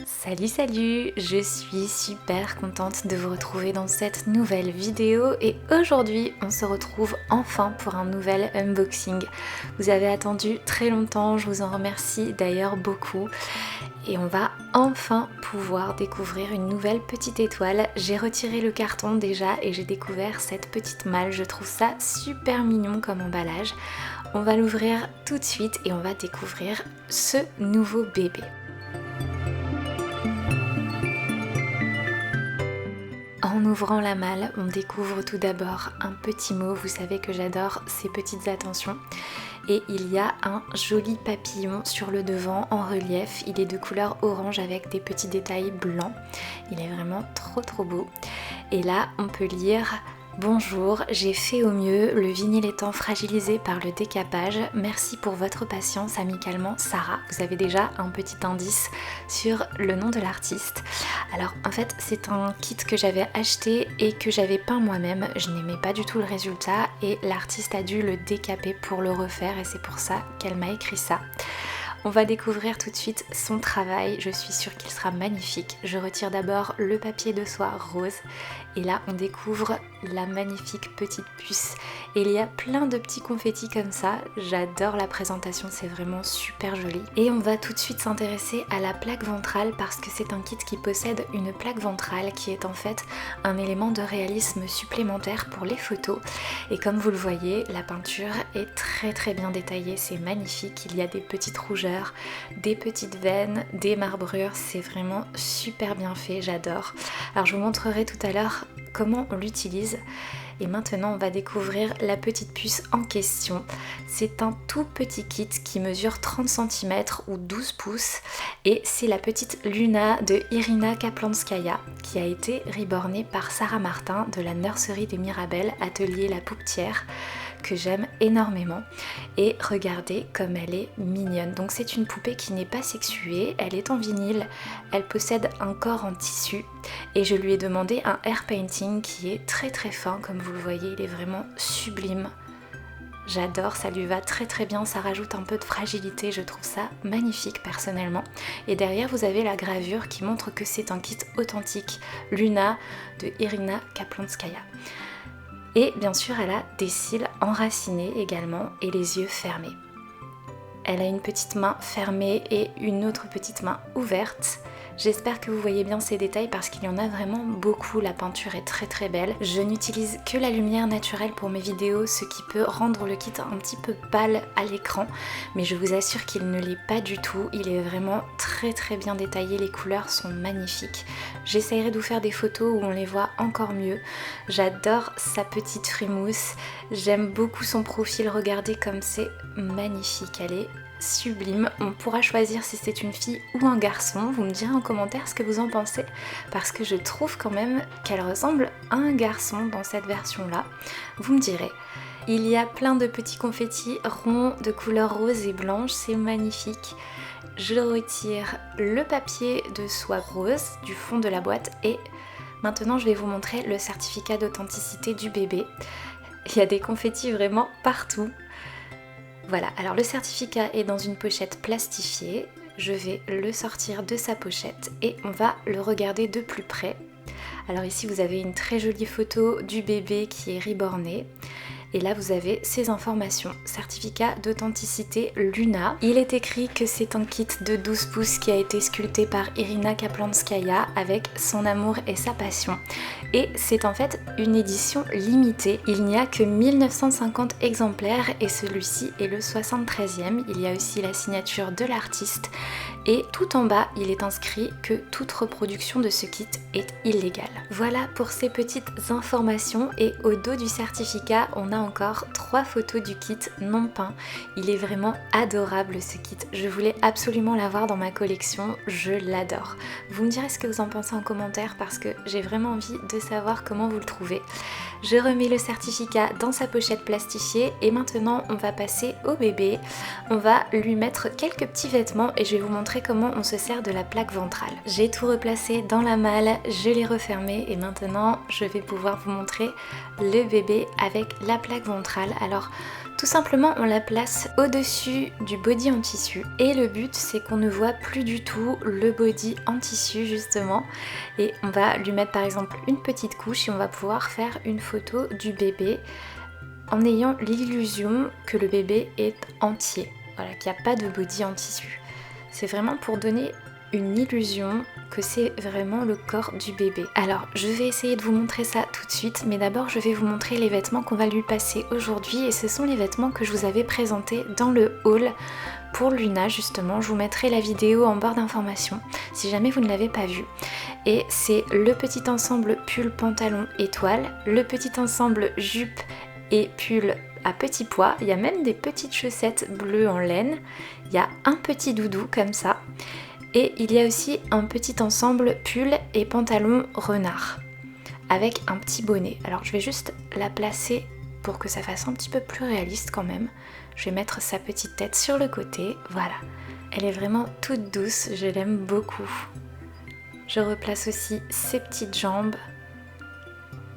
Salut, je suis super contente de vous retrouver dans cette nouvelle vidéo et aujourd'hui on se retrouve enfin pour un nouvel unboxing. Vous avez attendu très longtemps, je vous en remercie d'ailleurs beaucoup et on va enfin pouvoir découvrir une nouvelle petite étoile. J'ai retiré le carton déjà et j'ai découvert cette petite malle, je trouve ça super mignon comme emballage. On va l'ouvrir tout de suite et on va découvrir ce nouveau bébé. En ouvrant la malle, on découvre tout d'abord un petit mot. Vous savez que j'adore ces petites attentions. Et il y a un joli papillon sur le devant en relief. Il est de couleur orange avec des petits détails blancs. Il est vraiment trop beau. Et là, on peut lire: bonjour, j'ai fait au mieux, le vinyle étant fragilisé par le décapage. Merci pour votre patience, amicalement Sarah. Vous avez déjà un petit indice sur le nom de l'artiste. Alors en fait c'est un kit que j'avais acheté et que j'avais peint moi-même. Je n'aimais pas du tout le résultat et l'artiste a dû le décaper pour le refaire et c'est pour ça qu'elle m'a écrit ça. On va découvrir tout de suite son travail, je suis sûre qu'il sera magnifique. Je retire d'abord le papier de soie rose et là on découvre la magnifique petite puce. Et il y a plein de petits confettis comme ça, j'adore la présentation, c'est vraiment super joli. Et on va tout de suite s'intéresser à la plaque ventrale parce que c'est un kit qui possède une plaque ventrale qui est en fait un élément de réalisme supplémentaire pour les photos. Et comme vous le voyez, la peinture est très bien détaillée, c'est magnifique, il y a des petites rougeurs, des petites veines, des marbrures, c'est vraiment super bien fait, j'adore. Alors je vous montrerai tout à l'heure comment on l'utilise. Et maintenant on va découvrir la petite puce en question. C'est un tout petit kit qui mesure 30 cm ou 12 pouces et c'est la petite Luna de Irina Kaplanskaya qui a été rebornée par Sarah Martin de la nurserie des Mirabelles, atelier La Poupetière, que j'aime énormément. Et regardez comme elle est mignonne. Donc c'est une poupée qui n'est pas sexuée, elle est en vinyle, elle possède un corps en tissu et je lui ai demandé un air painting qui est très fin comme vous le voyez, il est vraiment sublime. J'adore, ça lui va très bien, ça rajoute un peu de fragilité, je trouve ça magnifique personnellement. Et derrière vous avez la gravure qui montre que c'est un kit authentique, Luna de Irina Kaplanskaya. Et bien sûr elle a des cils enracinés également et les yeux fermés. Elle a une petite main fermée et une autre petite main ouverte. J'espère que vous voyez bien ces détails parce qu'il y en a vraiment beaucoup, la peinture est très belle. Je n'utilise que la lumière naturelle pour mes vidéos, ce qui peut rendre le kit un petit peu pâle à l'écran, mais je vous assure qu'il ne l'est pas du tout, il est vraiment très bien détaillé, les couleurs sont magnifiques. J'essaierai de vous faire des photos où on les voit encore mieux. J'adore sa petite frimousse, j'aime beaucoup son profil, regardez comme c'est magnifique, elle est sublime. On pourra choisir si c'est une fille ou un garçon, vous me direz en commentaire ce que vous en pensez parce que je trouve quand même qu'elle ressemble à un garçon dans cette version là, vous me direz. Il y a plein de petits confettis ronds de couleur rose et blanche, c'est magnifique. Je retire le papier de soie rose du fond de la boîte et maintenant je vais vous montrer le certificat d'authenticité du bébé. Il y a des confettis vraiment partout. Voilà, alors le certificat est dans une pochette plastifiée, je vais le sortir de sa pochette et on va le regarder de plus près. Alors ici vous avez une très jolie photo du bébé qui est reborné. Et là vous avez ces informations, certificat d'authenticité Luna. Il est écrit que c'est un kit de 12 pouces qui a été sculpté par Irina Kaplanskaya avec son amour et sa passion. Et c'est en fait une édition limitée, il n'y a que 1950 exemplaires et celui-ci est le 73e. Il y a aussi la signature de l'artiste et tout en bas il est inscrit que toute reproduction de ce kit est illégale. Voilà pour ces petites informations et au dos du certificat on a encore 3 photos du kit non peint. Il est vraiment adorable ce kit, je voulais absolument l'avoir dans ma collection, je l'adore. Vous me direz ce que vous en pensez en commentaire parce que j'ai vraiment envie de savoir comment vous le trouvez. Je remets le certificat dans sa pochette plastifiée et maintenant on va passer au bébé. On va lui mettre quelques petits vêtements et je vais vous montrer comment on se sert de la plaque ventrale. J'ai tout replacé dans la malle, je l'ai refermé et maintenant je vais pouvoir vous montrer le bébé avec la plaque ventrale. Alors Tout simplement, on la place au-dessus du body en tissu et le but c'est qu'on ne voit plus du tout le body en tissu justement, et on va lui mettre par exemple une petite couche et on va pouvoir faire une photo du bébé en ayant l'illusion que le bébé est entier, voilà, qu'il n'y a pas de body en tissu. C'est vraiment pour donner une illusion que c'est vraiment le corps du bébé. Alors je vais essayer de vous montrer ça tout de suite, mais d'abord je vais vous montrer les vêtements qu'on va lui passer aujourd'hui, et ce sont les vêtements que je vous avais présentés dans le haul pour Luna justement. Je vous mettrai la vidéo en barre d'informations si jamais vous ne l'avez pas vue. Et c'est le petit ensemble pull pantalon étoile, le petit ensemble jupe et pull à petits pois, il y a même des petites chaussettes bleues en laine, il y a un petit doudou comme ça, et il y a aussi un petit ensemble pull et pantalon renard avec un petit bonnet. Alors je vais juste la placer pour que ça fasse un petit peu plus réaliste quand même. Je vais mettre sa petite tête sur le côté, voilà. Elle est vraiment toute douce, je l'aime beaucoup. Je replace aussi ses petites jambes.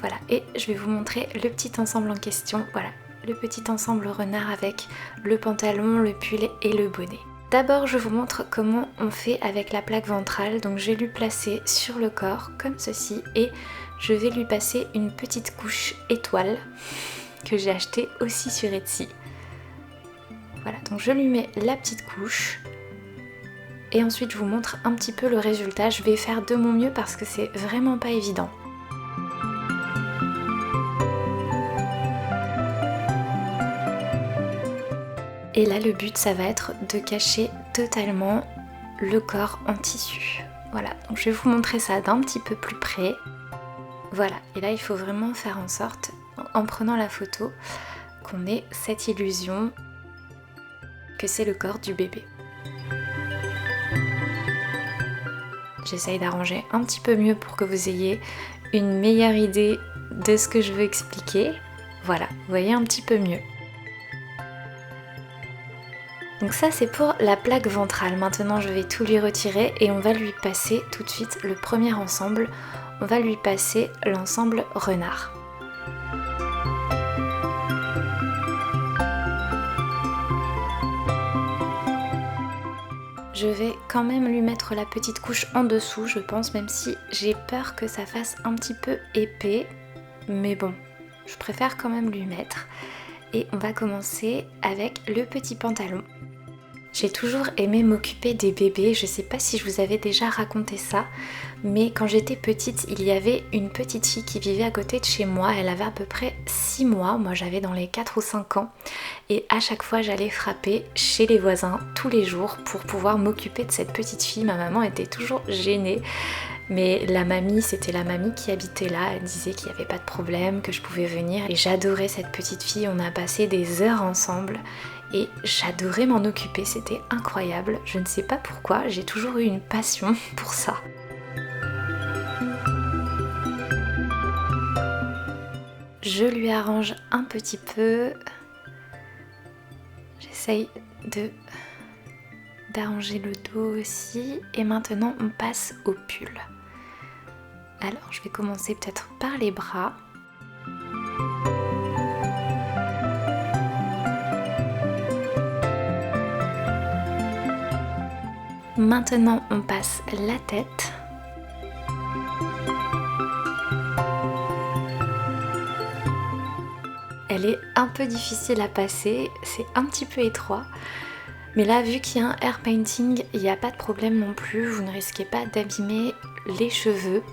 Voilà, et je vais vous montrer le petit ensemble en question. Voilà, le petit ensemble renard avec le pantalon, le pull et le bonnet. D'abord, je vous montre comment on fait avec la plaque ventrale. Donc je vais lui placer sur le corps comme ceci et je vais lui passer une petite couche étoile que j'ai achetée aussi sur Etsy. Voilà, donc je lui mets la petite couche et ensuite je vous montre un petit peu le résultat. Je vais faire de mon mieux parce que c'est vraiment pas évident. Et là le but ça va être de cacher totalement le corps en tissu. Voilà, donc je vais vous montrer ça d'un petit peu plus près. Voilà, et là il faut vraiment faire en sorte, en prenant la photo, qu'on ait cette illusion que c'est le corps du bébé. J'essaye d'arranger un petit peu mieux pour que vous ayez une meilleure idée de ce que je veux expliquer. Voilà, vous voyez un petit peu mieux. Donc ça c'est pour la plaque ventrale. Maintenant je vais tout lui retirer et on va lui passer tout de suite le premier ensemble. On va lui passer l'ensemble renard. Je vais quand même lui mettre la petite couche en dessous je pense, même si j'ai peur que ça fasse un petit peu épais. Mais bon, je préfère quand même lui mettre. Et on va commencer avec le petit pantalon. J'ai toujours aimé m'occuper des bébés, je sais pas si je vous avais déjà raconté ça, mais quand j'étais petite, il y avait une petite fille qui vivait à côté de chez moi, elle avait à peu près 6 mois, moi j'avais dans les 4 ou 5 ans, et à chaque fois j'allais frapper chez les voisins tous les jours pour pouvoir m'occuper de cette petite fille. Ma maman était toujours gênée, mais la mamie, c'était la mamie qui habitait là, elle disait qu'il n'y avait pas de problème, que je pouvais venir, et j'adorais cette petite fille, on a passé des heures ensemble, et j'adorais m'en occuper, c'était incroyable. Je ne sais pas pourquoi, j'ai toujours eu une passion pour ça. Je lui arrange un petit peu. J'essaye d'arranger le dos aussi. Et maintenant on passe au pull. Alors je vais commencer peut-être par les bras. Maintenant on passe la tête. Elle est un peu difficile à passer, c'est un petit peu étroit. Mais là, vu qu'il y a un hair painting, il n'y a pas de problème non plus, vous ne risquez pas d'abîmer les cheveux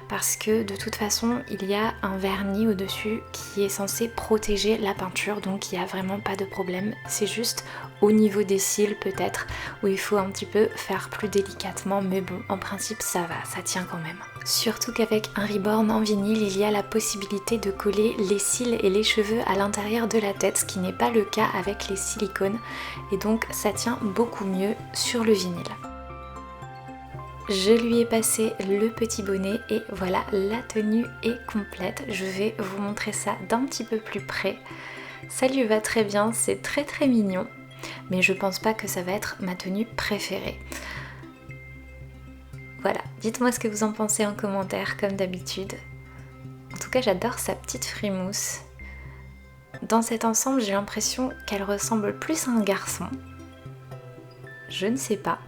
parce que de toute façon, il y a un vernis au-dessus qui est censé protéger la peinture, donc il n'y a vraiment pas de problème. C'est juste au niveau des cils peut-être, où il faut un petit peu faire plus délicatement, mais bon, en principe ça va, ça tient quand même. Surtout qu'avec un Reborn en vinyle, il y a la possibilité de coller les cils et les cheveux à l'intérieur de la tête, ce qui n'est pas le cas avec les silicones, et donc ça tient beaucoup mieux sur le vinyle. Je lui ai passé le petit bonnet et voilà, la tenue est complète. Je vais vous montrer ça d'un petit peu plus près. Ça lui va très bien, c'est très très mignon, mais je pense pas que ça va être ma tenue préférée. Voilà, dites-moi ce que vous en pensez en commentaire comme d'habitude. En tout cas, j'adore sa petite frimousse. Dans cet ensemble, j'ai l'impression qu'elle ressemble plus à un garçon. Je ne sais pas.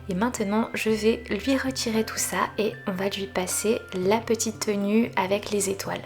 Et maintenant, je vais lui retirer tout ça et on va lui passer la petite tenue avec les étoiles.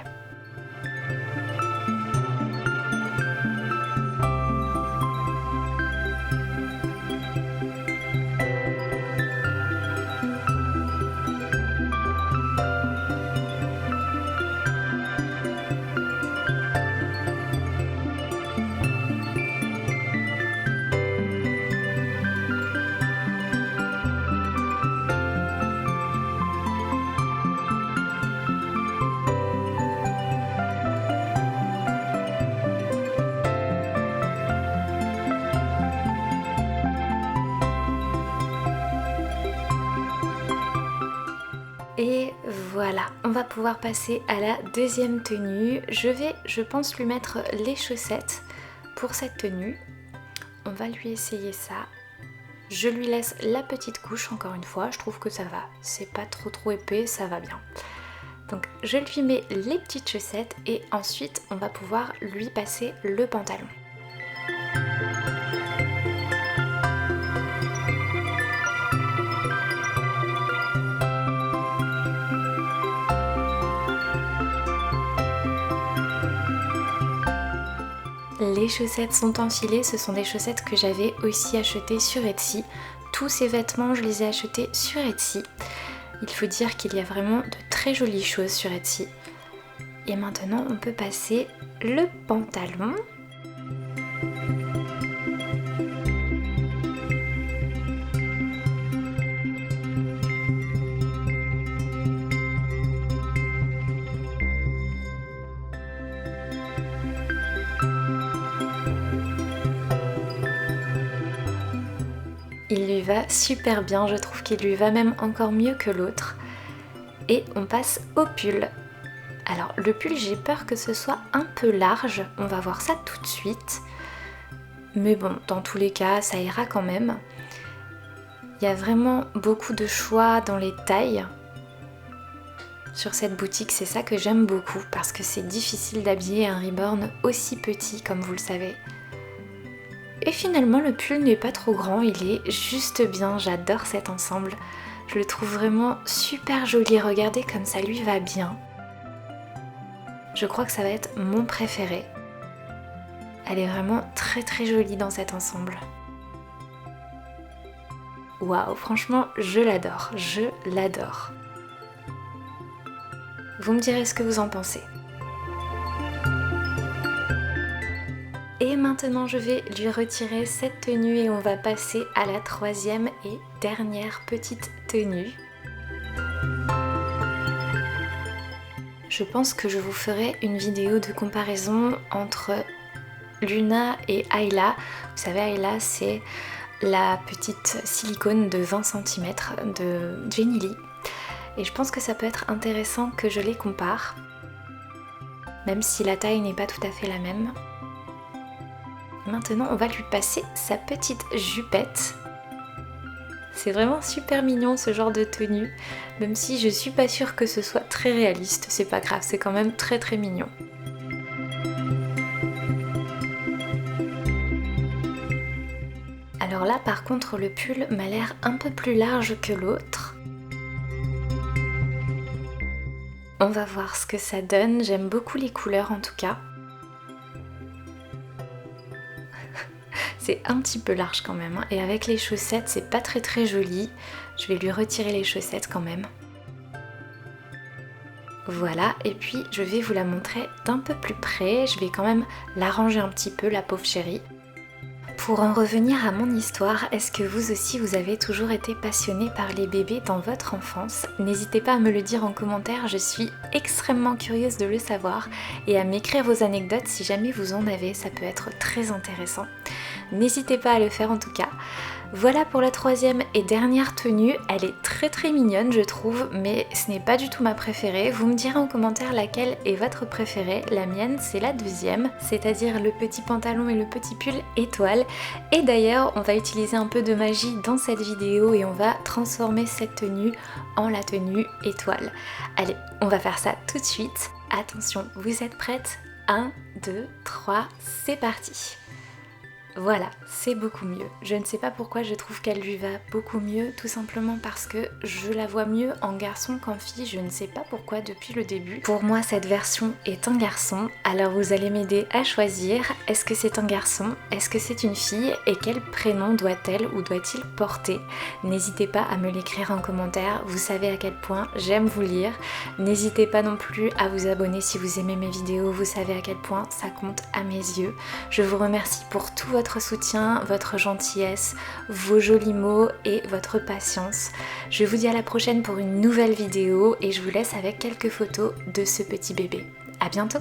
Et voilà, on va pouvoir passer à la deuxième tenue. Je vais, je pense, lui mettre les chaussettes pour cette tenue. On va lui essayer ça. Je lui laisse la petite couche, encore une fois, je trouve que ça va. C'est pas trop épais, ça va bien. Donc je lui mets les petites chaussettes et ensuite on va pouvoir lui passer le pantalon. Les chaussettes sont enfilées, ce sont des chaussettes que j'avais aussi achetées sur Etsy. Tous ces vêtements, je les ai achetés sur Etsy. Il faut dire qu'il y a vraiment de très jolies choses sur Etsy. Et maintenant, on peut passer le pantalon. Il lui va super bien, je trouve qu'il lui va même encore mieux que l'autre. Et on passe au pull. Alors le pull, j'ai peur que ce soit un peu large, on va voir ça tout de suite. Mais bon, dans tous les cas, ça ira quand même. Il y a vraiment beaucoup de choix dans les tailles. Sur cette boutique, c'est ça que j'aime beaucoup parce que c'est difficile d'habiller un Reborn aussi petit comme vous le savez. Et finalement le pull n'est pas trop grand, il est juste bien, j'adore cet ensemble. Je le trouve vraiment super joli, regardez comme ça lui va bien. Je crois que ça va être mon préféré. Elle est vraiment très jolie dans cet ensemble. Waouh, franchement je l'adore, je l'adore. Vous me direz ce que vous en pensez. Et maintenant je vais lui retirer cette tenue et on va passer à la troisième et dernière petite tenue. Je pense que je vous ferai une vidéo de comparaison entre Luna et Ayla. Vous savez, Ayla c'est la petite silicone de 20 cm de Jenny Lee. Et je pense que ça peut être intéressant que je les compare, même si la taille n'est pas tout à fait la même. Maintenant, on va lui passer sa petite jupette. C'est vraiment super mignon ce genre de tenue, même si je suis pas sûre que ce soit très réaliste, c'est pas grave, c'est quand même très mignon. Alors là, par contre, le pull m'a l'air un peu plus large que l'autre. On va voir ce que ça donne, j'aime beaucoup les couleurs en tout cas. C'est un petit peu large quand même, hein. Et avec les chaussettes c'est pas très joli. Je vais lui retirer les chaussettes quand même. Voilà, et puis je vais vous la montrer d'un peu plus près. Je vais quand même l'arranger un petit peu, la pauvre chérie. Pour en revenir à mon histoire, est-ce que vous aussi vous avez toujours été passionné par les bébés dans votre enfance? N'hésitez pas à me le dire en commentaire, je suis extrêmement curieuse de le savoir et à m'écrire vos anecdotes si jamais vous en avez, ça peut être très intéressant. N'hésitez pas à le faire en tout cas. Voilà pour la troisième et dernière tenue, elle est très mignonne je trouve, mais ce n'est pas du tout ma préférée. Vous me direz en commentaire laquelle est votre préférée. La mienne c'est la deuxième, c'est-à-dire le petit pantalon et le petit pull étoile. Et d'ailleurs on va utiliser un peu de magie dans cette vidéo et on va transformer cette tenue en la tenue étoile. Allez, on va faire ça tout de suite. Attention, vous êtes prêtes? 1, 2, 3, c'est parti. Voilà, c'est beaucoup mieux. Je ne sais pas pourquoi je trouve qu'elle lui va beaucoup mieux, tout simplement parce que je la vois mieux en garçon qu'en fille, je ne sais pas pourquoi depuis le début. Pour moi, cette version est un garçon, alors vous allez m'aider à choisir, est-ce que c'est un garçon, est-ce que c'est une fille et quel prénom doit-elle ou doit-il porter? N'hésitez pas à me l'écrire en commentaire, vous savez à quel point j'aime vous lire. N'hésitez pas non plus à vous abonner si vous aimez mes vidéos, vous savez à quel point ça compte à mes yeux. Je vous remercie pour tout votre soutien, votre gentillesse, vos jolis mots et votre patience. Je vous dis à la prochaine pour une nouvelle vidéo et je vous laisse avec quelques photos de ce petit bébé. À bientôt!